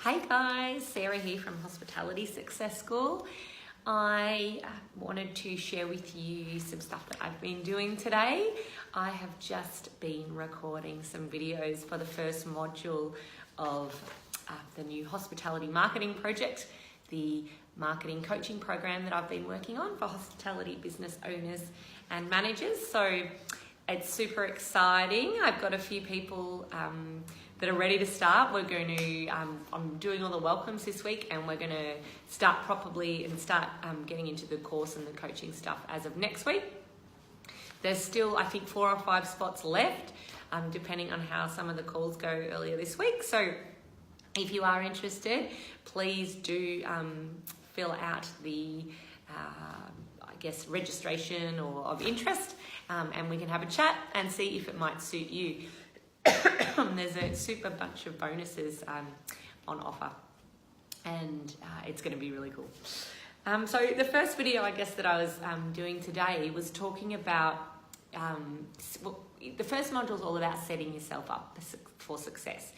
Hey guys, Sarah here from Hospitality Success School. I wanted to share with you some stuff that I've been doing today. I have just been recording some videos for the first module of the new hospitality marketing project, the marketing coaching program that I've been working on for hospitality business owners and managers. So it's super exciting. I've got a few people that are ready to start. We're going to, I'm doing all the welcomes this week, and we're going to start properly and start getting into the course and the coaching stuff as of next week. There's still, I think, 4 or 5 spots left, depending on how some of the calls go earlier this week. So if you are interested, please do fill out the, registration or of interest, and we can have a chat and see if it might suit you. There's a super bunch of bonuses on offer, and it's going to be really cool. So the first video that I was doing today was talking about, the first module is all about setting yourself up for success.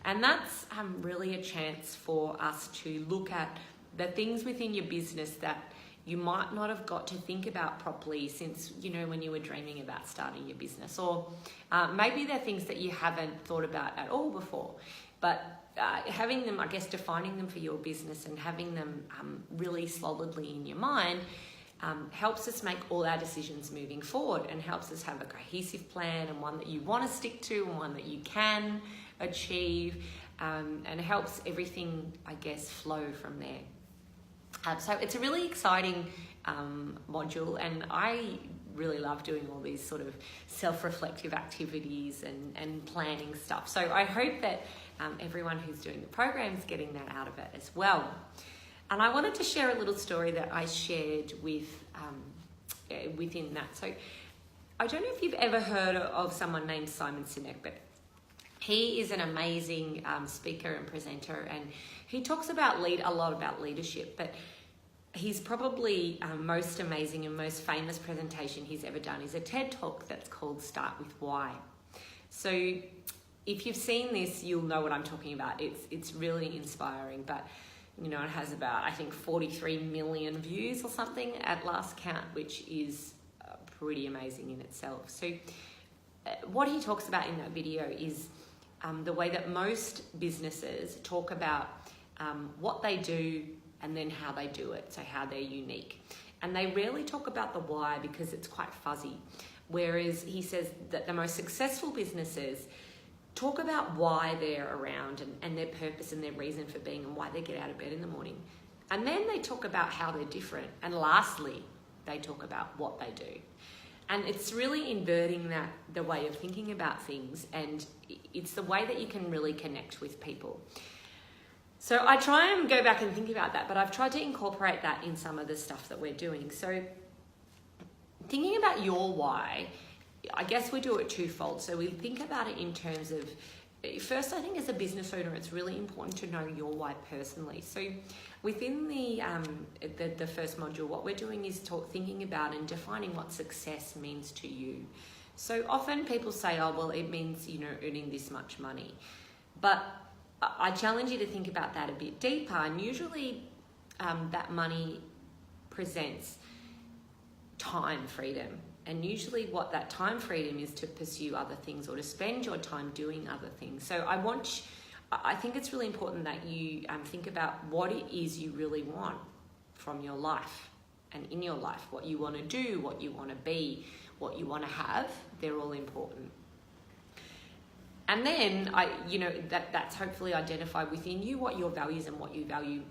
And that's really a chance for us to look at the things within your business that you might not have got to think about properly since, when you were dreaming about starting your business. Or maybe they're things that you haven't thought about at all before. But having them, defining them for your business and having them really solidly in your mind helps us make all our decisions moving forward, and helps us have a cohesive plan, and one that you want to stick to, and one that you can achieve, and helps everything, flow from there. So it's a really exciting module, and I really love doing all these sort of self-reflective activities and planning stuff. So I hope that everyone who's doing the program is getting that out of it as well. And I wanted to share a little story that I shared with within that. So I don't know if you've ever heard of someone named Simon Sinek, but he is an amazing speaker and presenter, and he talks about a lot about leadership, but he's probably most amazing and most famous presentation he's ever done is a TED Talk that's called Start With Why. So if you've seen this, you'll know what I'm talking about. It's really inspiring, but it has about, 43 million views or something at last count, which is pretty amazing in itself. So what he talks about in that video is the way that most businesses talk about what they do and then how they do it, so how they're unique. And they rarely talk about the why because it's quite fuzzy. Whereas he says that the most successful businesses talk about why they're around and their purpose and their reason for being and why they get out of bed in the morning. And then they talk about how they're different. And lastly, they talk about what they do. And it's really inverting the way of thinking about things, and it's the way that you can really connect with people. So I try and go back and think about that, but I've tried to incorporate that in some of the stuff that we're doing. So thinking about your why, we do it twofold. So we think about it in terms of, first, I think as a business owner, it's really important to know your why personally. So within the first module, what we're doing is thinking about and defining what success means to you. So often people say, it means, earning this much money. But I challenge you to think about that a bit deeper. And usually that money presents time freedom. And usually what that time freedom is to pursue other things or to spend your time doing other things. So I think it's really important that you think about what it is you really want from your life and in your life, what you want to do, what you want to be, what you want to have. They're all important. And then that's hopefully identify within you what your values and what you value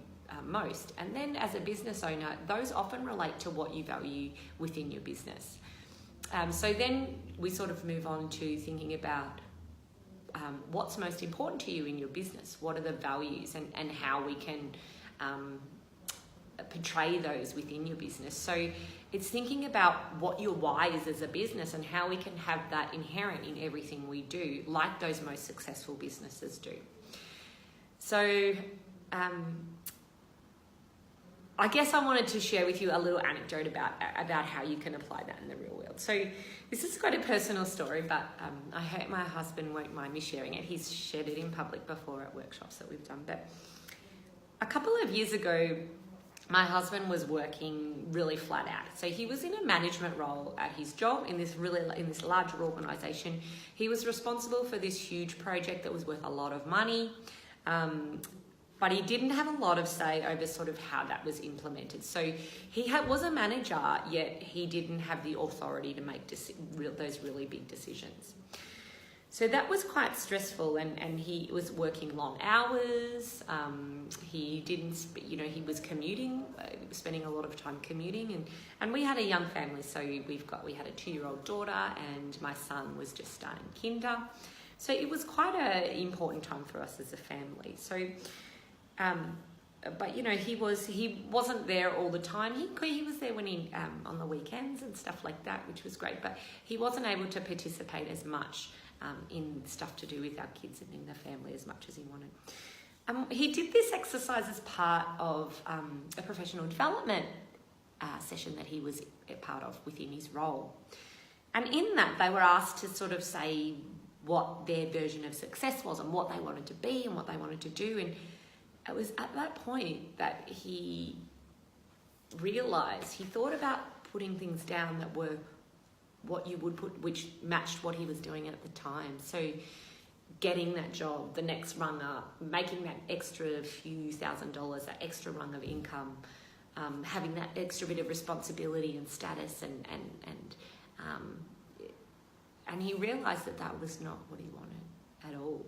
most. And then as a business owner, those often relate to what you value within your business. So then we sort of move on to thinking about what's most important to you in your business. What are the values and how we can portray those within your business. So it's thinking about what your why is as a business and how we can have that inherent in everything we do, like those most successful businesses do. So I guess I wanted to share with you a little anecdote about how you can apply that in the real world. So this is quite a personal story, but I hope my husband won't mind me sharing it. He's shared it in public before at workshops that we've done. But a couple of years ago, my husband was working really flat out. So he was in a management role at his job in this larger organisation. He was responsible for this huge project that was worth a lot of money. But he didn't have a lot of say over sort of how that was implemented. So he was a manager, yet he didn't have the authority to make those really big decisions. So that was quite stressful, and he was working long hours. He was commuting, spending a lot of time commuting, and we had a young family. So we had a 2-year-old daughter, and my son was just starting kinder. So it was quite an important time for us as a family. So, but he wasn't there all the time. He was there when on the weekends and stuff like that, which was great. But he wasn't able to participate as much in stuff to do with our kids and in the family as much as he wanted. He did this exercise as part of a professional development session that he was a part of within his role. And in that, they were asked to sort of say what their version of success was and what they wanted to be and what they wanted to do. And it was at that point that he realised, he thought about putting things down that were what you would put, which matched what he was doing at the time. So getting that job, the next rung up, making that extra few $1,000s, that extra rung of income, having that extra bit of responsibility and status, and he realised that was not what he wanted at all.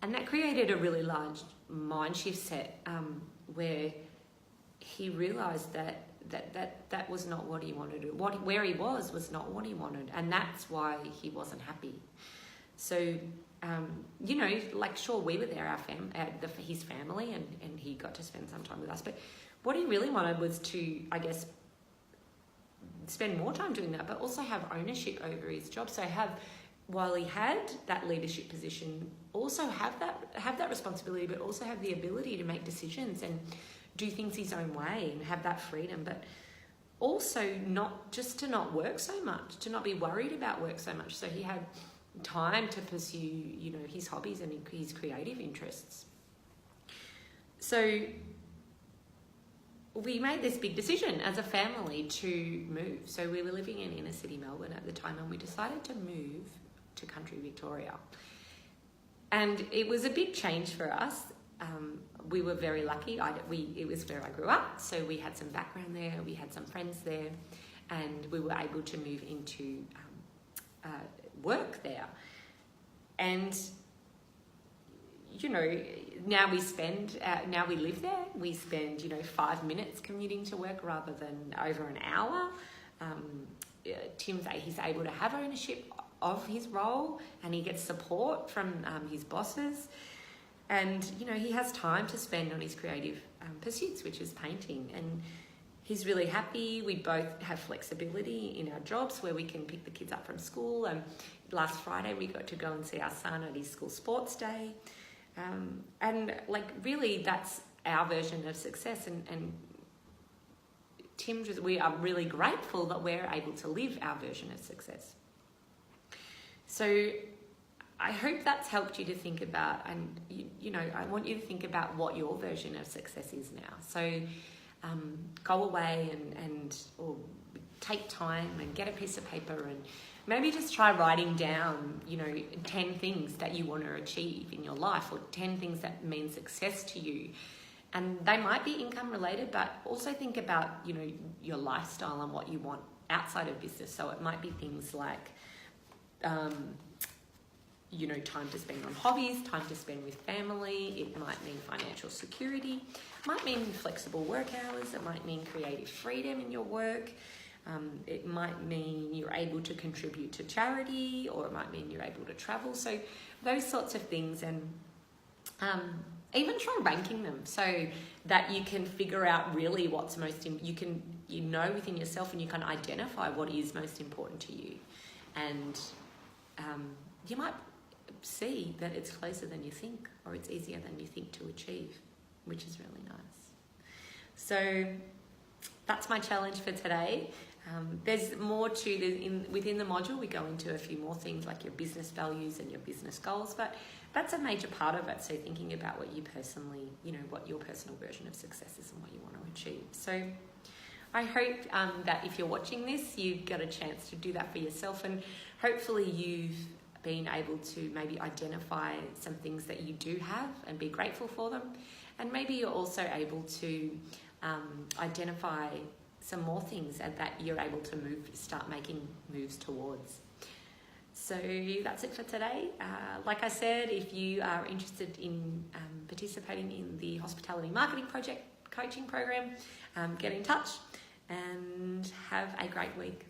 And that created a really large mind shift set where he realised that was not what he wanted. Where he was not what he wanted, and that's why he wasn't happy. So, sure, we were there, his family, and he got to spend some time with us. But what he really wanted was to, I guess, spend more time doing that, but also have ownership over his job. So while he had that leadership position, also have that responsibility, but also have the ability to make decisions and do things his own way and have that freedom, but also to not work so much, to not be worried about work so much. So he had time to pursue, his hobbies and his creative interests. So we made this big decision as a family to move. So we were living in inner city Melbourne at the time, and we decided to move to country Victoria. And it was a big change for us. We were very lucky. It was where I grew up, so we had some background there, we had some friends there, and we were able to move into work there. And now we live there. We spend 5 minutes commuting to work rather than over an hour. He's able to have ownership of his role, and he gets support from his bosses. And, he has time to spend on his creative pursuits, which is painting. And he's really happy. We both have flexibility in our jobs where we can pick the kids up from school. And last Friday, we got to go and see our son at his school sports day. Really, that's our version of success. And we are really grateful that we're able to live our version of success. So I hope that's helped you to think about, and I want you to think about what your version of success is now. So go away or take time and get a piece of paper and maybe just try writing down, 10 things that you want to achieve in your life, or 10 things that mean success to you. And they might be income related, but also think about, your lifestyle and what you want outside of business. So it might be things like, time to spend on hobbies, time to spend with family. It might mean financial security. It might mean flexible work hours. It might mean creative freedom in your work. It might mean you're able to contribute to charity, or it might mean you're able to travel. So those sorts of things, and even try ranking them so that you can figure out really what's most, within yourself, and you can identify what is most important to you. And you might see that it's closer than you think, or it's easier than you think to achieve, which is really nice. So that's my challenge for today. There's more to within the module. We go into a few more things like your business values and your business goals, but that's a major part of it. So thinking about what you personally, what your personal version of success is and what you want to achieve. So I hope that if you're watching this, you've got a chance to do that for yourself, and hopefully you've been able to maybe identify some things that you do have and be grateful for them. And maybe you're also able to identify some more things and that you're able to start making moves towards. So that's it for today. Like I said, if you are interested in participating in the Hospitality Marketing Project coaching program, get in touch and have a great week.